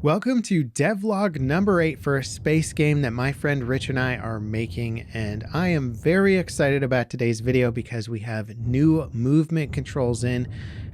Welcome to Devlog number 8 for a space game that my friend Rich and I are making, and I am very excited about today's video because we have new movement controls in,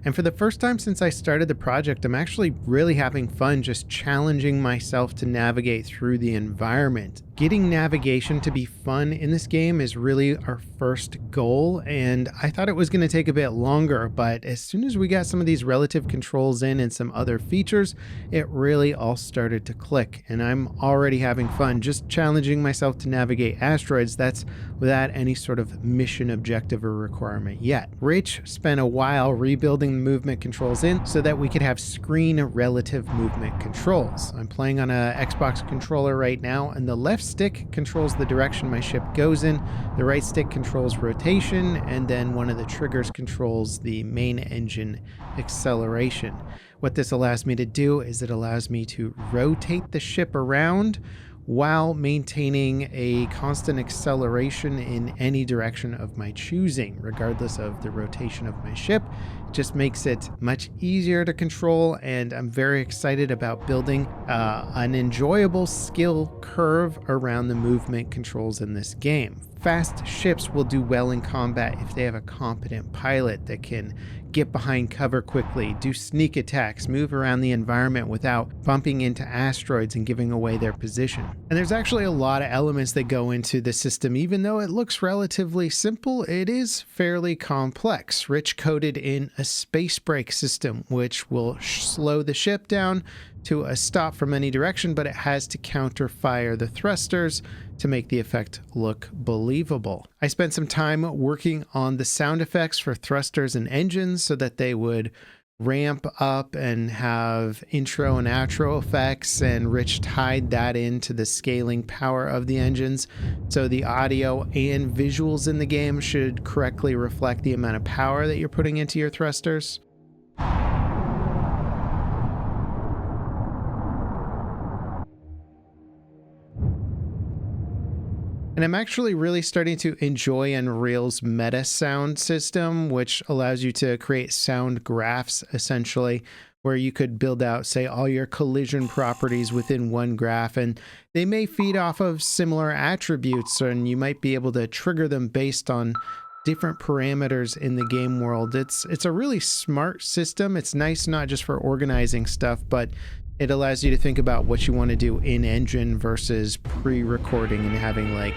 and for the first time since I started the project, I'm actually really having fun just challenging myself to navigate through the environment. Getting navigation to be fun in this game is really our first goal, and I thought it was going to take a bit longer, but as soon as we got some of these relative controls in and some other features, it really all started to click, and I'm already having fun just challenging myself to navigate asteroids. That's without any sort of mission objective or requirement yet. Rich spent a while rebuilding the movement controls in so that we could have screen relative movement controls. I'm playing on a Xbox controller right now, and the left stick controls the direction my ship goes in, the right stick controls rotation, and then one of the triggers controls the main engine acceleration. What this allows me to do is it allows me to rotate the ship around while maintaining a constant acceleration in any direction of my choosing, regardless of the rotation of my ship. It just makes it much easier to control, and I'm very excited about building an enjoyable skill curve around the movement controls in this game. Fast ships will do well in combat if they have a competent pilot that can get behind cover quickly, do sneak attacks, move around the environment without bumping into asteroids and giving away their position. And there's actually a lot of elements that go into the system. Even though it looks relatively simple, it is fairly complex. Rich coded in a space brake system, which will slow the ship down to a stop from any direction, but it has to counter fire the thrusters to make the effect look believable. I spent some time working on the sound effects for thrusters and engines so that they would ramp up and have intro and outro effects, and Rich tied that into the scaling power of the engines. So the audio and visuals in the game should correctly reflect the amount of power that you're putting into your thrusters. And I'm actually really starting to enjoy Unreal's meta sound system, which allows you to create sound graphs, essentially, where you could build out, say, all your collision properties within one graph, and they may feed off of similar attributes, and you might be able to trigger them based on different parameters in the game world. It's a really smart system. It's nice not just for organizing stuff, but it allows you to think about what you want to do in engine versus pre-recording and having like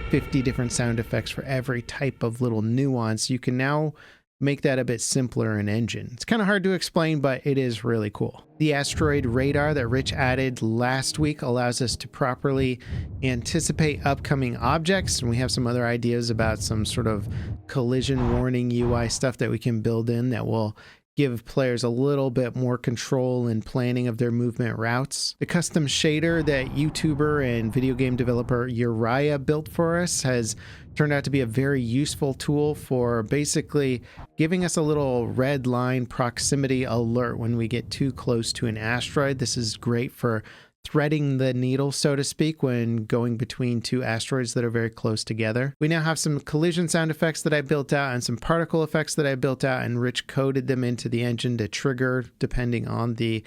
50 different sound effects for every type of little nuance. You can now make that a bit simpler in engine. It's kind of hard to explain, but it is really cool. The asteroid radar that Rich added last week allows us to properly anticipate upcoming objects, and we have some other ideas about some sort of collision warning UI stuff that we can build in that will give players a little bit more control in planning of their movement routes. The custom shader that YouTuber and video game developer Uriah built for us has turned out to be a very useful tool for basically giving us a little red line proximity alert when we get too close to an asteroid. This is great for threading the needle, so to speak, when going between two asteroids that are very close together. We now have some collision sound effects that I built out and some particle effects that I built out, and Rich coded them into the engine to trigger depending on the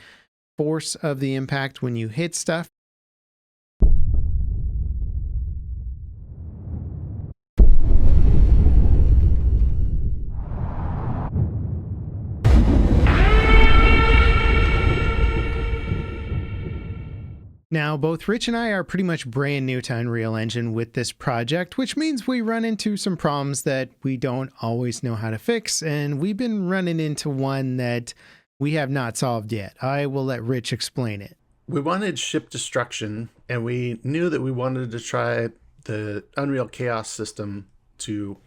force of the impact when you hit stuff. Now, both Rich and I are pretty much brand new to Unreal Engine with this project, which means we run into some problems that we don't always know how to fix, and we've been running into one that we have not solved yet. I will let Rich explain it. We wanted ship destruction, and we knew that we wanted to try the Unreal Chaos system to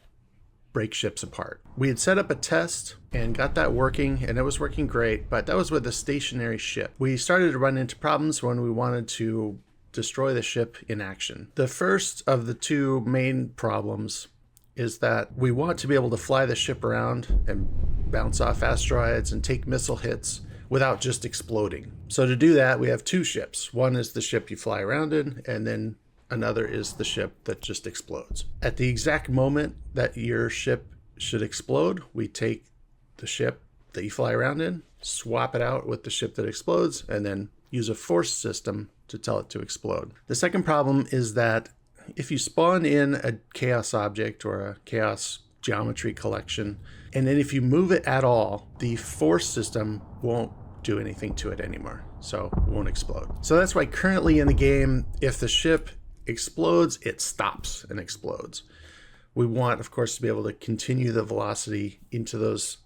break ships apart. We had set up a test and got that working, and it was working great, but that was with a stationary ship. We started to run into problems when we wanted to destroy the ship in action. The first of the two main problems is that we want to be able to fly the ship around and bounce off asteroids and take missile hits without just exploding. So to do that, we have two ships. One is the ship you fly around in, and then another is the ship that just explodes. At the exact moment that your ship should explode, we take the ship that you fly around in, swap it out with the ship that explodes, and then use a force system to tell it to explode. The second problem is that if you spawn in a chaos object or a chaos geometry collection, and then if you move it at all, the force system won't do anything to it anymore, so it won't explode. So that's why currently in the game, if the ship explodes, it stops and explodes. We want, of course, to be able to continue the velocity into those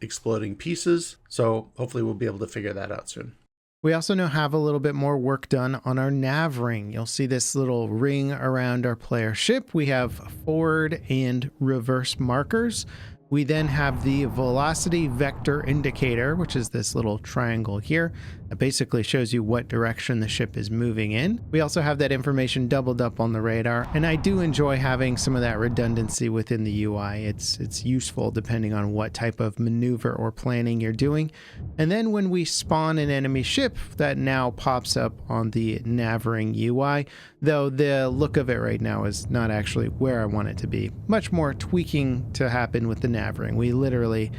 exploding pieces, so hopefully we'll be able to figure that out soon. We also now have a little bit more work done on our nav ring. You'll see this little ring around our player ship. We have forward and reverse markers. We then have the velocity vector indicator, which is this little triangle here. That basically shows you what direction the ship is moving in. We also have that information doubled up on the radar, and I do enjoy having some of that redundancy within the UI. It's useful depending on what type of maneuver or planning you're doing. And then when we spawn an enemy ship, that now pops up on the Nav Ring UI, though the look of it right now is not actually where I want it to be. Much more tweaking to happen with the Nav Ring. We literally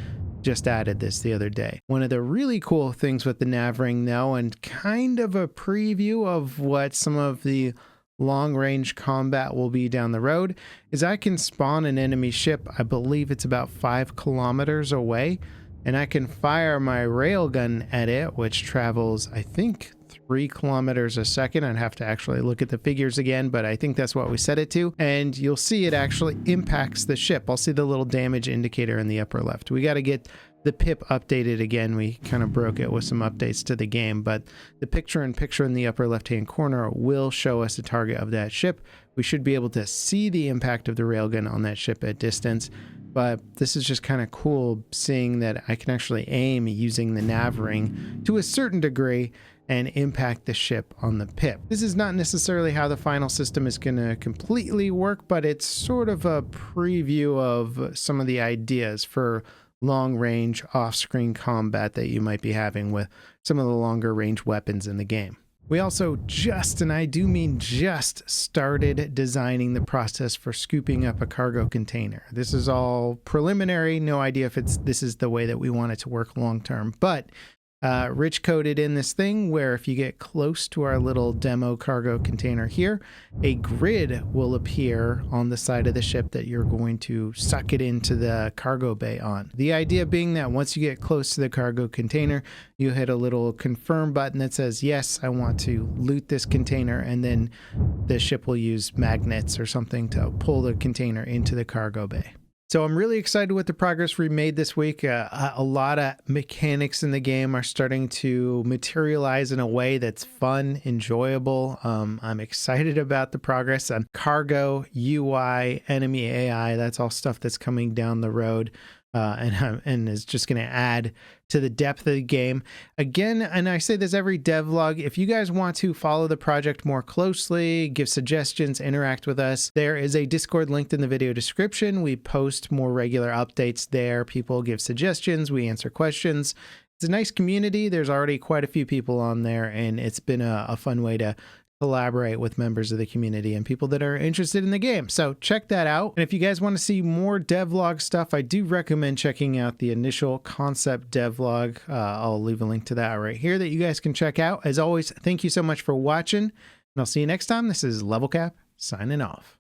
just added this the other day. One of the really cool things with the Nav Ring though, and kind of a preview of what some of the long range combat will be down the road, is I can spawn an enemy ship, I believe it's about 5 kilometers away, and I can fire my railgun at it, which travels, I think, 3 kilometers a second. I'd have to actually look at the figures again, but I think that's what we set it to. And you'll see it actually impacts the ship. I'll see the little damage indicator in the upper left. We got to get the pip updated again. We kind of broke it with some updates to the game, but the picture-in-picture in the upper left-hand corner will show us the target of that ship. We should be able to see the impact of the railgun on that ship at distance. But this is just kind of cool seeing that I can actually aim using the nav ring to a certain degree and impact the ship on the pip. This is not necessarily how the final system is going to completely work, but it's sort of a preview of some of the ideas for long-range off-screen combat that you might be having with some of the longer range weapons in the game. We also just, and I do mean just, started designing the process for scooping up a cargo container. This is all preliminary, no idea if this is the way that we want it to work long-term, but Rich coded in this thing where if you get close to our little demo cargo container here, a grid will appear on the side of the ship that you're going to suck it into the cargo bay on. The idea being that once you get close to the cargo container, you hit a little confirm button that says, yes, I want to loot this container, and then the ship will use magnets or something to pull the container into the cargo bay. So I'm really excited with the progress we made this week. A lot of mechanics in the game are starting to materialize in a way that's fun, enjoyable. I'm excited about the progress on cargo, UI, enemy AI. That's all stuff that's coming down the road. And is just going to add to the depth of the game. Again, and I say this every devlog, if you guys want to follow the project more closely, give suggestions, interact with us, there is a Discord linked in the video description. We post more regular updates there. People give suggestions, we answer questions. It's a nice community. There's already quite a few people on there, and it's been a fun way to collaborate with members of the community and people that are interested in the game. So check that out. And if you guys want to see more devlog stuff, I do recommend checking out the initial concept devlog. I'll leave a link to that right here that you guys can check out. As always, thank you so much for watching, and I'll see you next time. This is Level Cap signing off.